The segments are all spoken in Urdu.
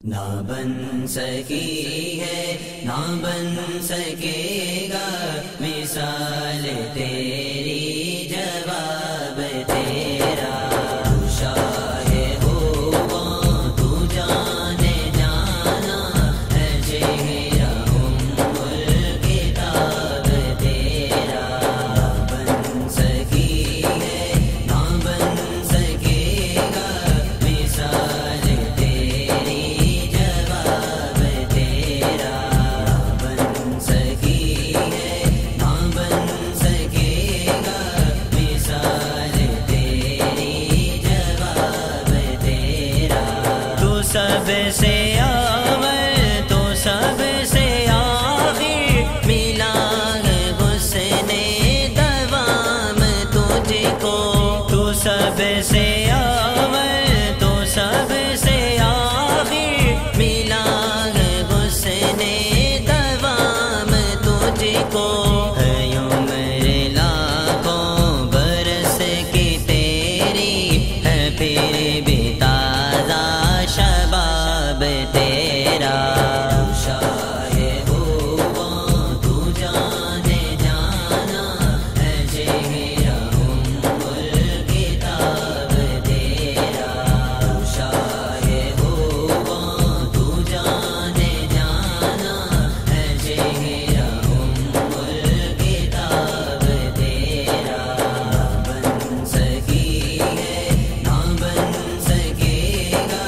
نہ بن سکی ہے نہ بن سکے گا مثال تیری جواب تیرا شاہ ہو تو جانے جانا ہے چہرہ کتاب تیرا بن سکی ہے نہ بن سکے گا مثال تیری جواب تیرا بن سکی ہے نہ بن سکے گا مثال تیری جواب تیرا تو سب سے اول تو سب سے آخر ملا ہے حسن دوام تجھ کو تو سب سے اول تو سب سے آخر ملا ہے حسن دوام تجھ کو ہے عمر لاکھوں برس کی تیری ہے پھر بھی تازہ شباب تیرا شاہ ہو تو جانے جانا ہے چہرہ کتاب تیرا شاہ ہو تو جانے جانا ہے چہرہ کتاب تیرا بن سکی ہے نہ بن سکے گا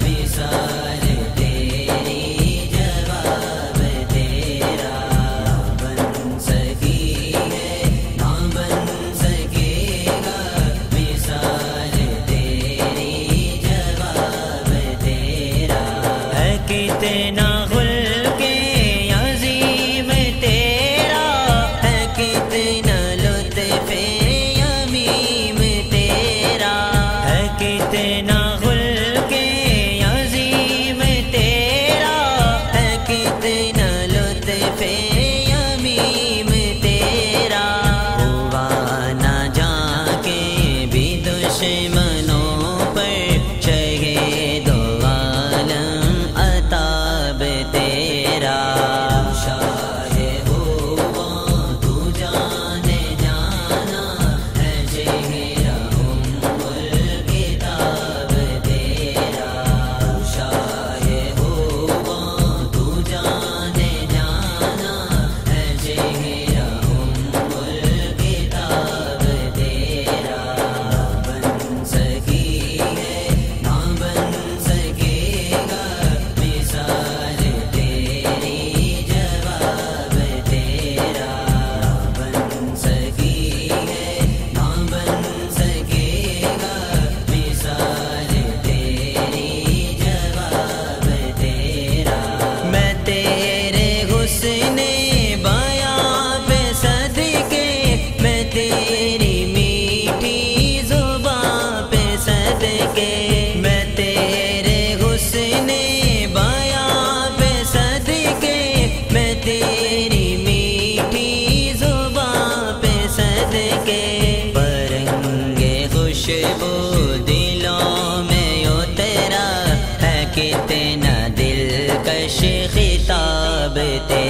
مثال تیری جواب تیرا بن سکی ہے نہ بن سکے گا مثال تیری جواب تیرا ہے کتنا خلق عظیم تیرا ہے کتنا لطف عمیم تیرا ہے کتنا خلق عظیم تیرا ہے کتنا لطف عمیم تیرا ہوا نہ جا کے بھی دشمنوں پر شہید عالم عطاب تیرا شاہ ہو تو جانے جانا ہے چہرہ کتاب تیرا شاہ ہو تو جانے جانا ہے چہرہ کتاب تیرا بن سکی ہے نہ بن سکے گا مثال تیری جواب تیرا بن سکی ہے نہ بن سکے گا مثال تیری جواب تیرا میں تیرے حسن بیاں پہ صدقے میں تیری میٹھی زبان پہ صدقے میں تیرے حسن بیاں پہ صدقے میں تیری میٹھی زبان پہ صدقے پرنگے خوشبو دلوں میں اترا ہے کتنا دلکش خطاب تیرا